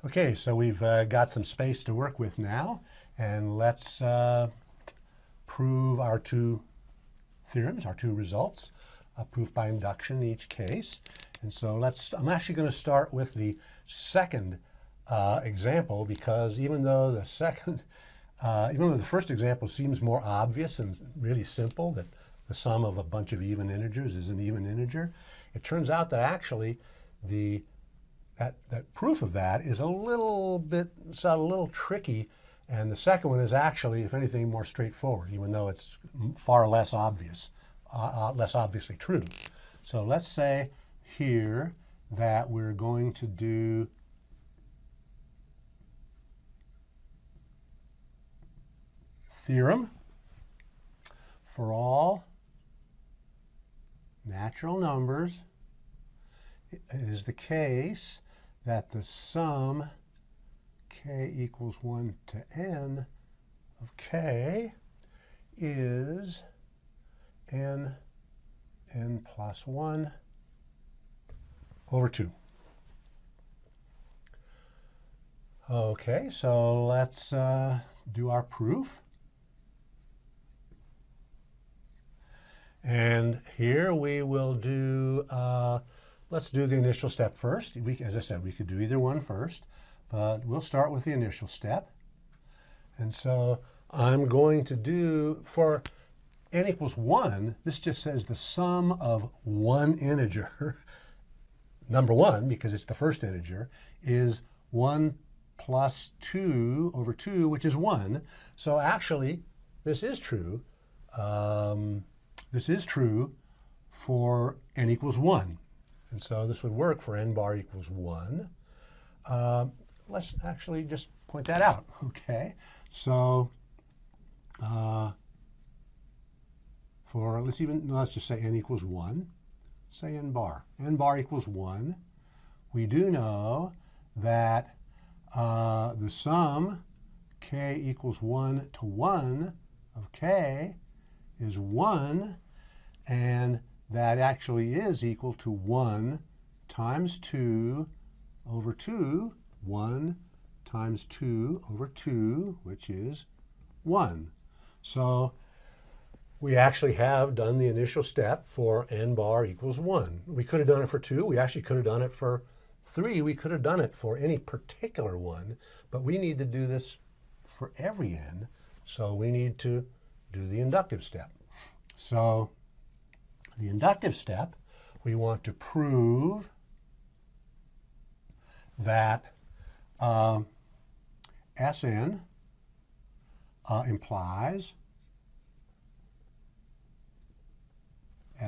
Okay, so we've got some space to work with now, and let's prove our two theorems, our two results, proof by induction in each case. And so I'm actually going to start with the second example, because even though the first example seems more obvious and really simple, that the sum of a bunch of even integers is an even integer, it turns out that actually that proof of that is a little tricky, and the second one is actually, if anything, more straightforward, even though it's far less obvious, less obviously true. So let's say here that we're going to do theorem for all natural numbers. It is the case that the sum k equals 1 to n of k is n plus 1 over 2. Okay, so let's do our proof. And here we will do, let's do the initial step first. As I said, we could do either one first, but we'll start with the initial step. And so I'm going to do, for n equals 1, this just says the sum of one integer, number 1, because it's the first integer, is 1 plus 2 over 2, which is 1. So actually, this is true. This is true for n equals 1. And so this would work for n bar equals 1. Let's actually just point that out, okay? So let's just say n equals 1. Say n bar. N bar equals 1. We do know that the sum k equals 1 to 1 of k is 1, and that actually is equal to 1 times 2 over 2, 1 times 2 over 2, which is 1. So we actually have done the initial step for n bar equals 1. We could have done it for 2. We actually could have done it for 3. We could have done it for any particular one, but we need to do this for every n, so we need to do the inductive step. So the inductive step, we want to prove that Sn implies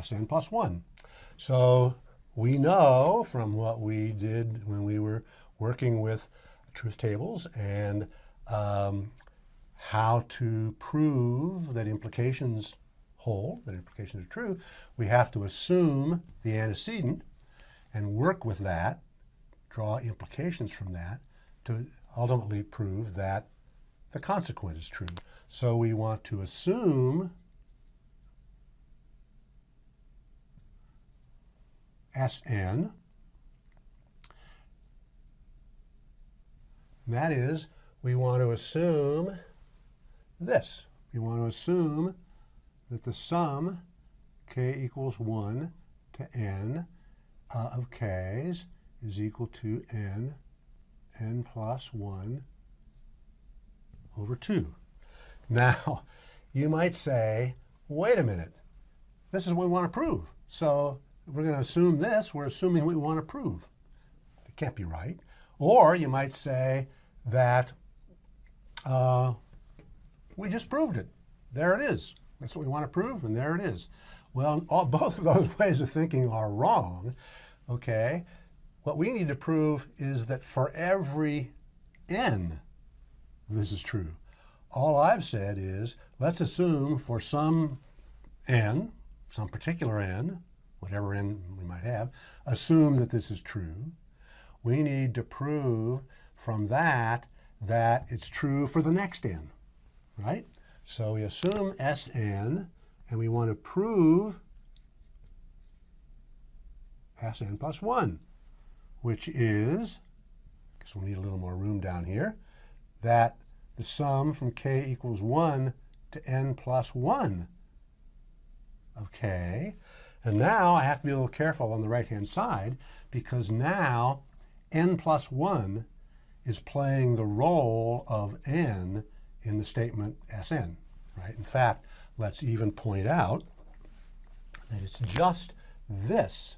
Sn plus 1. So we know from what we did when we were working with truth tables and how to prove that implications hold, that implications are true, we have to assume the antecedent and work with that, draw implications from that to ultimately prove that the consequent is true. So we want to assume Sn. That is, we want to assume this. We want to assume that the sum k equals 1 to n of k's is equal to n plus 1 over 2. Now, you might say, wait a minute, this is what we want to prove. So if we're going to assume this, we're assuming what we want to prove. It can't be right. Or you might say that we just proved it. There it is. That's what we want to prove, and there it is. Well, both of those ways of thinking are wrong, okay? What we need to prove is that for every n, this is true. All I've said is, let's assume for some n, some particular n, whatever n we might have, assume that this is true. We need to prove from that that it's true for the next n, right? So we assume Sn, and we want to prove Sn plus 1, which is so we'll need a little more room down here, that the sum from k equals 1 to n plus 1 of k. And now I have to be a little careful on the right-hand side, because now n plus 1 is playing the role of n in the statement Sn, right? In fact, let's even point out that it's just this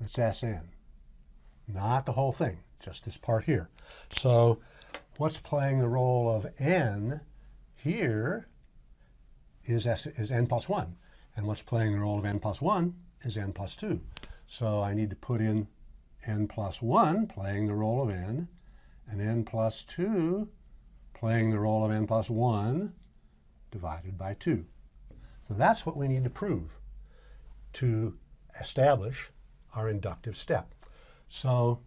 that's Sn, not the whole thing, just this part here. So what's playing the role of n here is n plus 1. And what's playing the role of n plus 1 is n plus 2. So I need to put in n plus 1 playing the role of n, and n plus 2 playing the role of n plus 1 divided by 2. So that's what we need to prove to establish our inductive step. So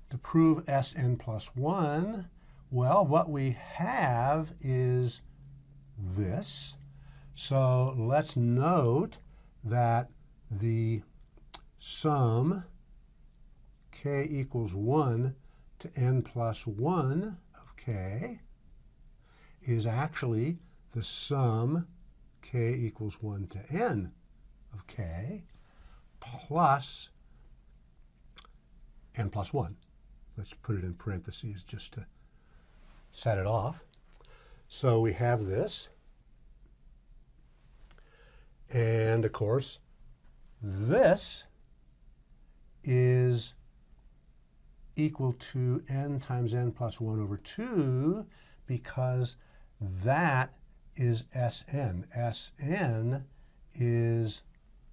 to prove Sn plus 1, well, what we have is this. So let's note that the sum k equals 1 to n plus 1 of k is actually the sum k equals 1 to n of k plus n plus 1. Let's put it in parentheses just to set it off. So we have this. And of course, this is equal to n times n plus 1 over 2, because that is Sn. Sn is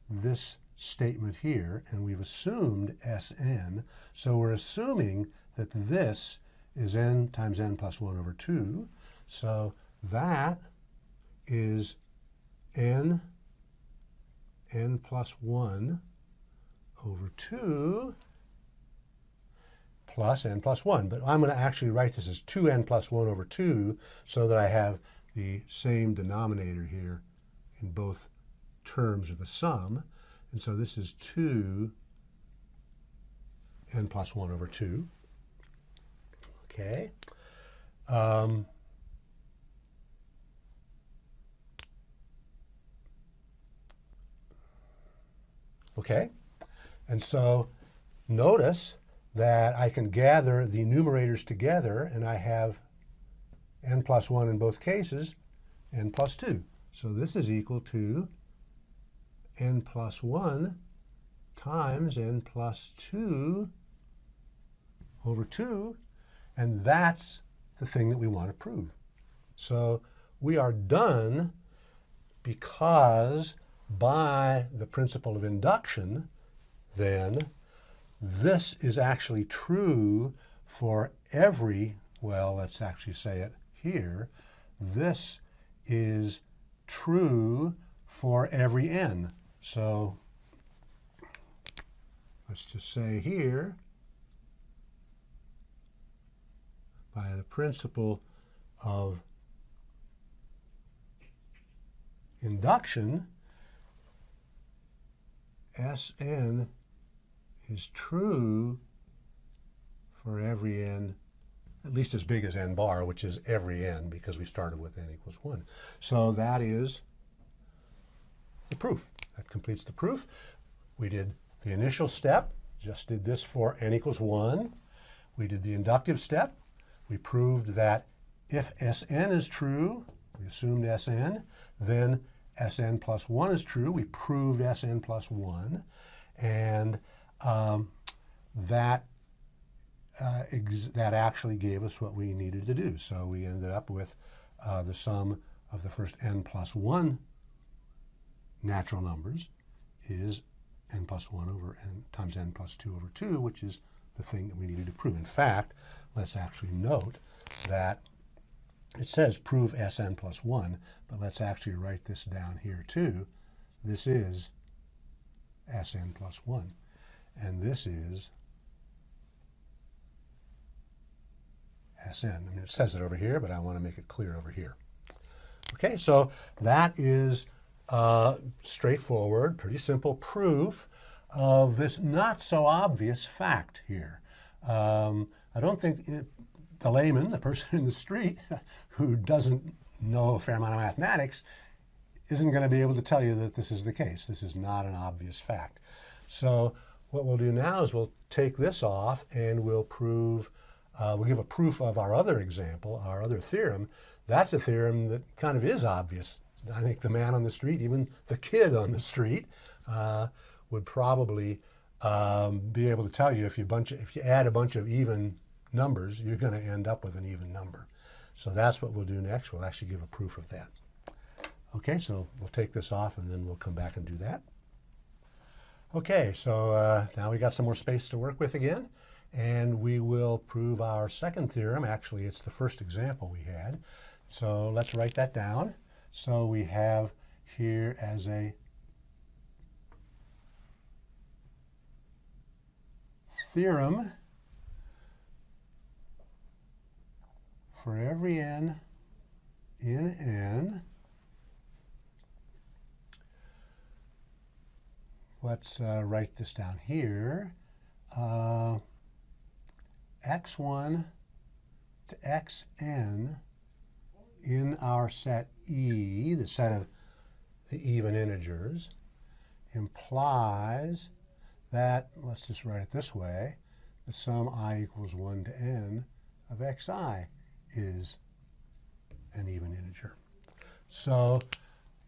this statement here, and we've assumed Sn. So we're assuming that this is n times n plus 1 over 2. So that is n plus 1 over 2 plus n plus 1. But I'm going to actually write this as 2n plus 1 over 2 so that I have the same denominator here in both terms of the sum. And so this is 2n plus 1 over 2. Okay. Okay. And so notice that I can gather the numerators together, and I have n plus 1 in both cases, n plus 2. So this is equal to n plus 1 times n plus 2 over 2, and that's the thing that we want to prove. So we are done, because by the principle of induction, then this is actually true for every, well, let's actually say it here, this is true for every n. So let's just say here, by the principle of induction, Sn is true for every n, at least as big as n bar, which is every n, because we started with n equals 1. So that is the proof. That completes the proof. We did the initial step, just did this for n equals 1. We did the inductive step. We proved that if Sn is true, we assumed Sn, then Sn plus 1 is true. We proved Sn plus 1. And that actually gave us what we needed to do. So we ended up with the sum of the first n plus 1 natural numbers is n plus 1 over n times n plus 2 over 2, which is the thing that we needed to prove. In fact, let's actually note that it says prove Sn plus 1, but let's actually write this down here too. This is Sn plus 1, and this is Sn. I mean, it says it over here, but I want to make it clear over here. Okay, so that is straightforward, pretty simple proof of this not so obvious fact here. I don't think the layman, the person in the street who doesn't know a fair amount of mathematics, isn't going to be able to tell you that this is the case. This is not an obvious fact. So what we'll do now is we'll take this off and we'll prove, we'll give a proof of our other example, our other theorem. That's a theorem that kind of is obvious. I think the man on the street, even the kid on the street, would probably be able to tell you if you add a bunch of even numbers, you're going to end up with an even number. So that's what we'll do next. We'll actually give a proof of that. Okay, so we'll take this off and then we'll come back and do that. Okay, so now we got some more space to work with again, and we will prove our second theorem. Actually, it's the first example we had. So let's write that down. So we have here as a theorem for every n in n. Let's write this down here. x1 to xn in our set E, the set of the even integers, implies that, let's just write it this way, the sum I equals 1 to n of xi is an even integer. So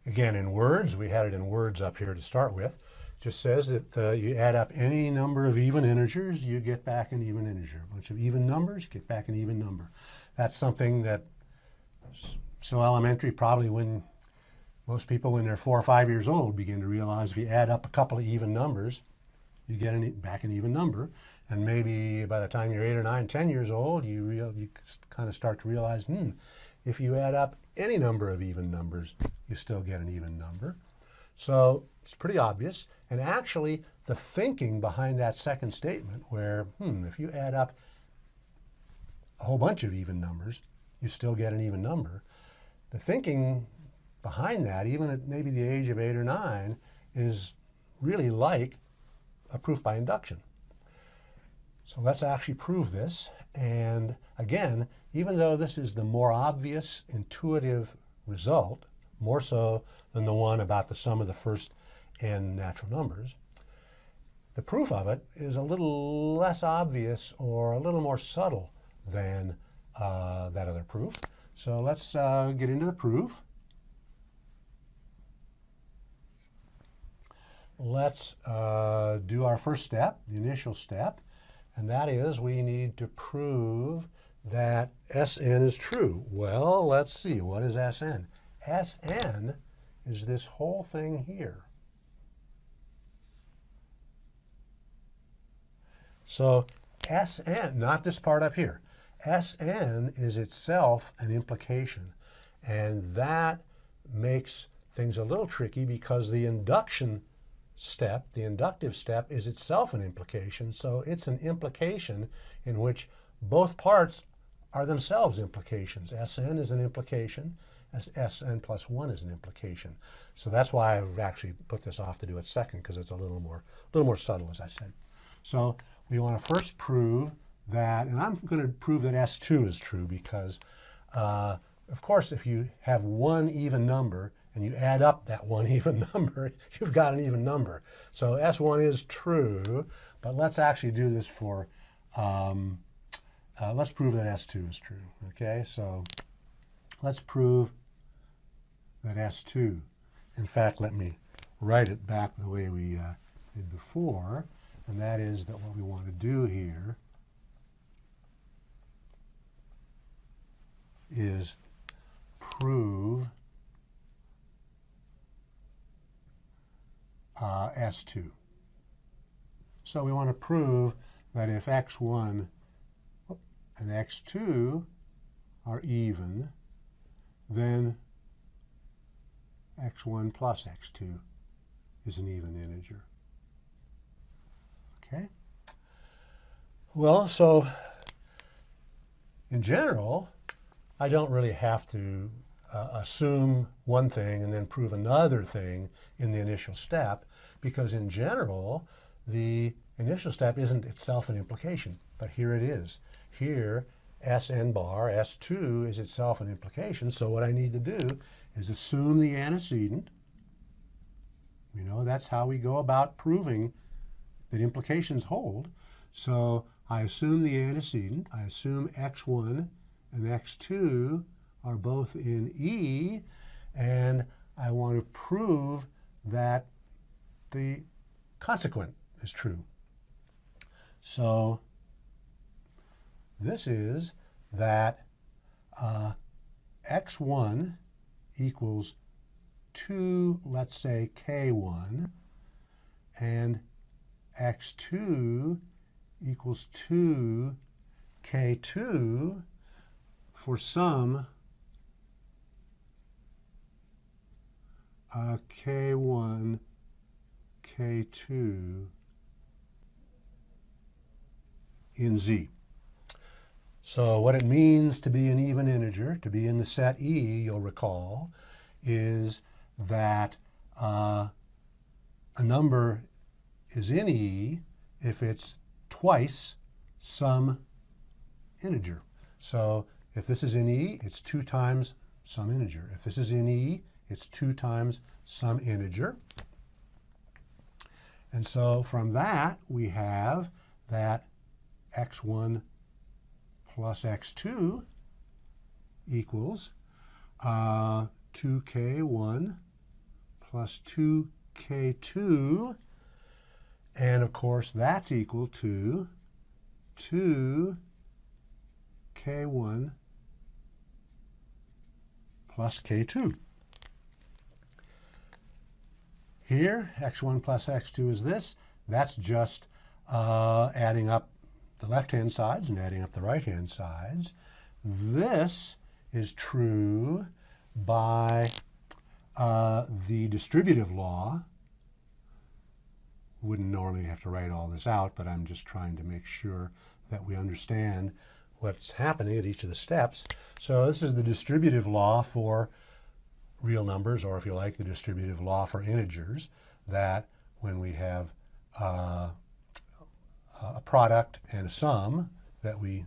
again, in words, we had it in words up here to start with. Just says that you add up any number of even integers, you get back an even integer. A bunch of even numbers, get back an even number. That's something that so elementary, probably when most people, when they're 4 or 5 years old, begin to realize if you add up a couple of even numbers, you get back an even number. And maybe by the time you're 8 or 9, 10 years old, you kind of start to realize, if you add up any number of even numbers, you still get an even number. So it's pretty obvious. And actually, the thinking behind that second statement where, if you add up a whole bunch of even numbers, you still get an even number. The thinking behind that, even at maybe the age of 8 or 9, is really like a proof by induction. So let's actually prove this. And again, even though this is the more obvious, intuitive result, more so than the one about the sum of the first n natural numbers, the proof of it is a little less obvious or a little more subtle than that other proof. So let's get into the proof. Let's do our first step, the initial step, and that is we need to prove that Sn is true. Well, let's see. What is Sn? Sn is this whole thing here. So Sn, not this part up here, Sn is itself an implication, and that makes things a little tricky because the induction step, the inductive step, is itself an implication. So it's an implication in which both parts are themselves implications. Sn is an implication, as Sn plus 1 is an implication. So that's why I've actually put this off to do it second, because it's a little more subtle, as I said. So we want to first prove that, and I'm going to prove that S2 is true because, of course, if you have one even number and you add up that one even number, you've got an even number. So S1 is true, but let's actually do this for, let's prove that S2 is true, okay? So let's prove that S2, in fact, let me write it back the way we did before, and that is that what we want to do here is prove S2. So we want to prove that if x1 and x2 are even, then x1 plus x2 is an even integer. Okay? Well, so in general, I don't really have to assume one thing and then prove another thing in the initial step, because in general, the initial step isn't itself an implication, but here it is. Here, Sn bar, S2 is itself an implication, so what I need to do is assume the antecedent. We know that's how we go about proving that implications hold. So I assume the antecedent. I assume x1 and x2 are both in E, and I want to prove that the consequent is true. So this is that x1 equals 2, let's say, k1, and x2 equals 2 k2 for some k1, k2 in Z. So what it means to be an even integer, to be in the set E, you'll recall, is that a number is in E if it's twice some integer. So if this is in E, it's 2 times some integer. If this is in E, it's 2 times some integer. And so from that, we have that x1 plus x2 equals 2k1 plus 2k2. And of course, that's equal to 2k1 plus k2. Here, x1 plus x2 is this. That's just adding up the left-hand sides and adding up the right-hand sides. This is true by the distributive law. Wouldn't normally have to write all this out, but I'm just trying to make sure that we understand what's happening at each of the steps. So this is the distributive law for real numbers, or if you like, the distributive law for integers, that when we have a product and a sum, that we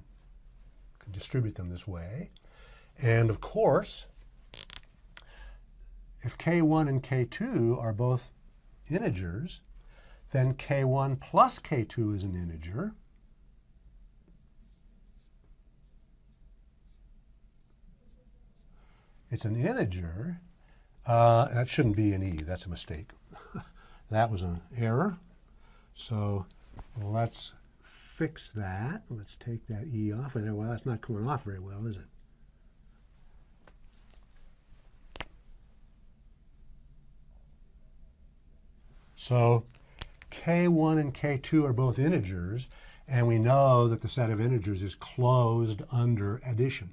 can distribute them this way. And of course, if k1 and k2 are both integers, then k1 plus k2 is an integer. It's an integer. That shouldn't be an E. That's a mistake. That was an error. So let's fix that. Let's take that E off of there. Well, that's not coming off very well, is it? So k1 and k2 are both integers, and we know that the set of integers is closed under addition.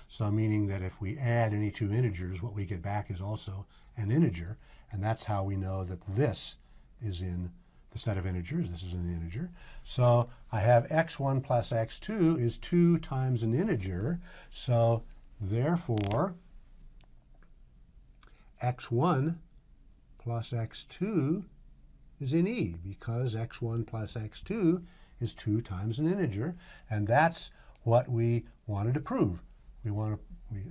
So meaning that if we add any two integers, what we get back is also an integer, and that's how we know that this is in the set of integers. This is an integer. So I have x1 plus x2 is 2 times an integer, so therefore x1 plus x2 is in E, because x1 plus x2 is 2 times an integer, and that's what we wanted to prove. We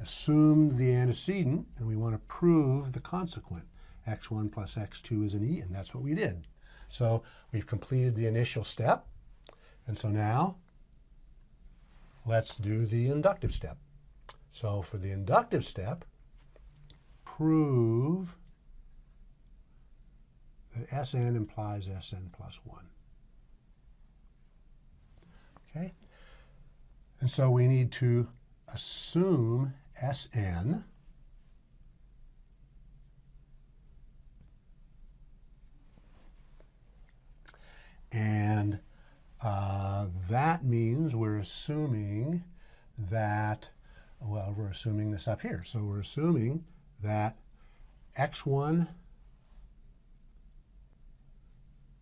assumed the antecedent, and we want to prove the consequent. x1 plus x2 is an E, and that's what we did. So we've completed the initial step, and so now let's do the inductive step. So for the inductive step, prove that Sn implies Sn plus 1. Okay? And so we need to assume Sn and that means we're assuming that, well, we're assuming this up here. So we're assuming that x1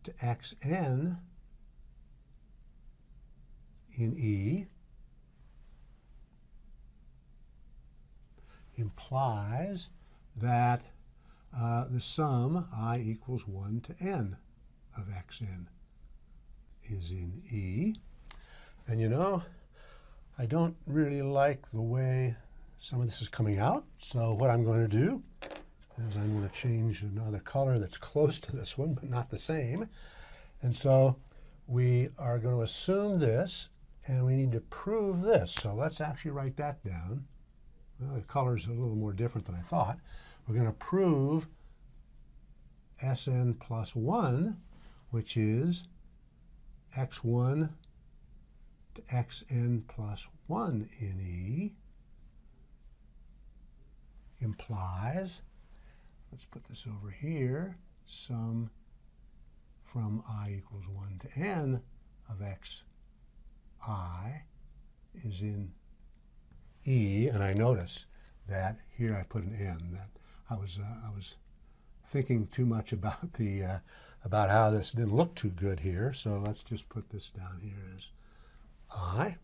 to xn in E implies that the sum I equals 1 to n of xn is in E. And you know, I don't really like the way some of this is coming out. So what I'm going to do is I'm going to change another color that's close to this one, but not the same. And so we are going to assume this, and we need to prove this. So let's actually write that down. Well, the color's a little more different than I thought. We're going to prove Sn plus 1, which is x1 to xn plus 1 in E, implies, let's put this over here, sum from I equals 1 to n of xi is in E. And I notice that here I put an n. That I was thinking too much about the about how this didn't look too good here. So let's just put this down here as I.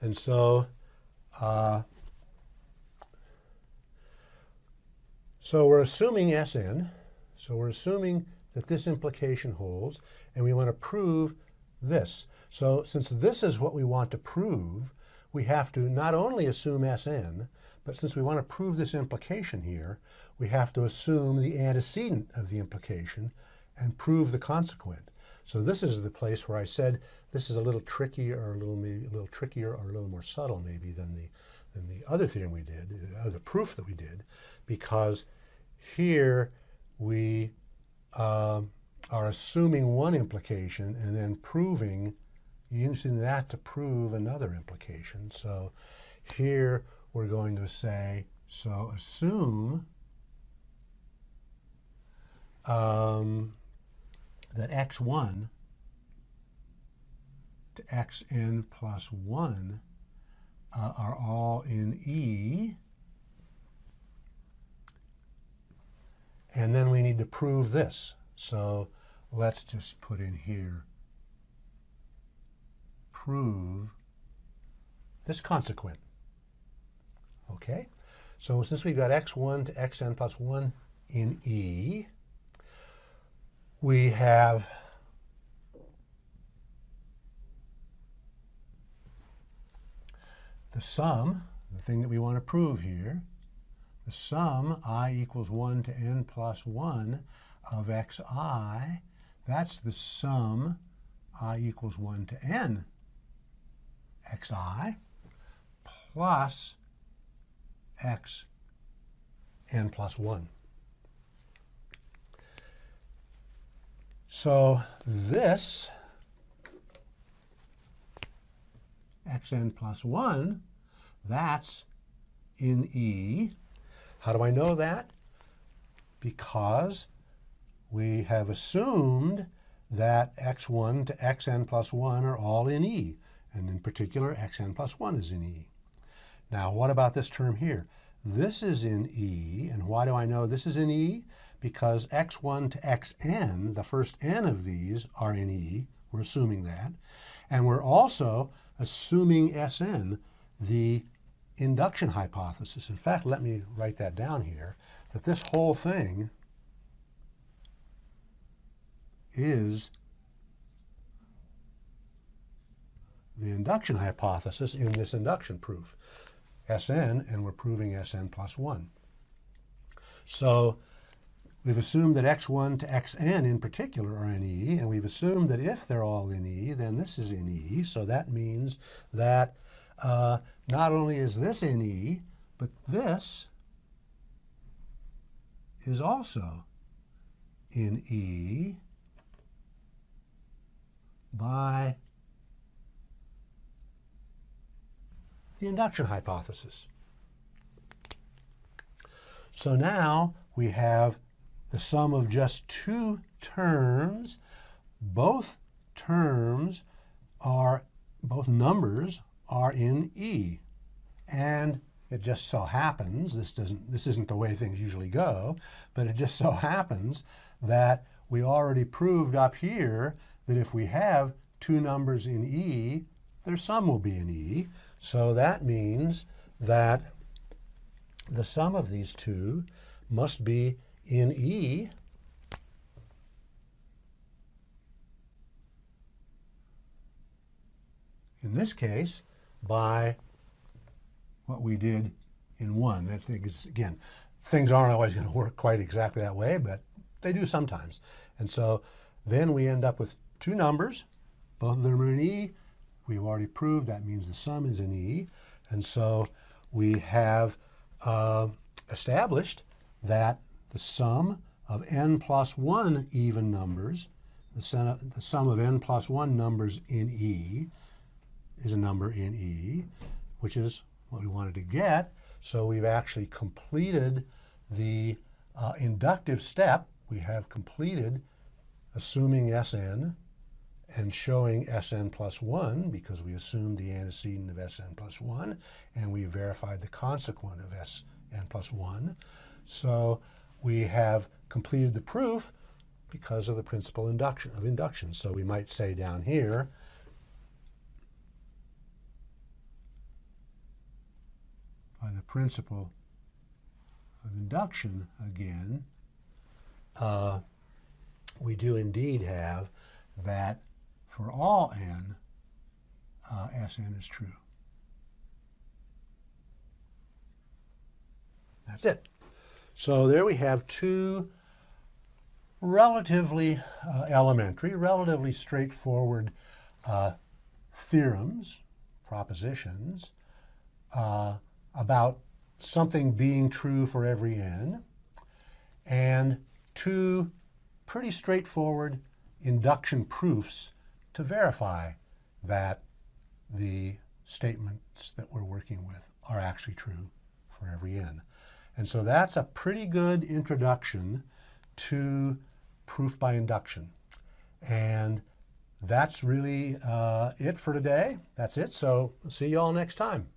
And so so we're assuming Sn. So we're assuming that this implication holds, and we want to prove this. So since this is what we want to prove, we have to not only assume Sn, but since we want to prove this implication here, we have to assume the antecedent of the implication and prove the consequent. So this is the place where I said this is a little trickier, or maybe a little trickier, or a little more subtle maybe than the other theorem we did, the proof that we did, because here we are assuming one implication and then proving, using that to prove another implication. So here we're going to say, so assume that x1 to xn plus 1 are all in E. And then we need to prove this. So let's just put in here, prove this consequent. Okay? So since we've got x1 to xn plus 1 in E, we have the sum, the thing that we want to prove here, the sum I equals 1 to n plus 1 of xi, that's the sum I equals 1 to n xi plus x n plus 1. So this xn plus 1, that's in E. How do I know that? Because we have assumed that x1 to xn plus 1 are all in E, and in particular xn plus 1 is in E. Now what about this term here? This is in E, and why do I know this is in E? Because x1 to xn, the first n of these, are in E. We're assuming that. And we're also assuming Sn, the induction hypothesis. In fact, let me write that down here, that this whole thing is the induction hypothesis in this induction proof. Sn, and we're proving Sn plus 1. So we've assumed that x1 to xn in particular are in E, and we've assumed that if they're all in E, then this is in E. So that means that not only is this in E, but this is also in E by the induction hypothesis. So now we have the sum of just two terms. Both numbers are in E. And it just so happens, this isn't the way things usually go, but it just so happens that we already proved up here that if we have two numbers in E, their sum will be in E. So that means that the sum of these two must be in E. in this case, by what we did in 1. That's, again, things aren't always going to work quite exactly that way, but they do sometimes. And so then we end up with two numbers. Both of them are in E. We've already proved that means the sum is in E. And so we have established that the sum of n plus 1 even numbers, the sum of n plus 1 numbers in E is a number in E, which is what we wanted to get. So we've actually completed the inductive step. We have completed assuming Sn and showing Sn plus 1 because we assumed the antecedent of Sn plus 1, and we verified the consequent of Sn plus 1. So we have completed the proof because of the principle of induction. So we might say down here, by the principle of induction again, we do indeed have that for all n, Sn is true. That's it. So there we have two relatively elementary, relatively straightforward theorems, propositions, about something being true for every n, and two pretty straightforward induction proofs to verify that the statements that we're working with are actually true for every n. And so that's a pretty good introduction to proof by induction. And that's really it for today. That's it. So see you all next time.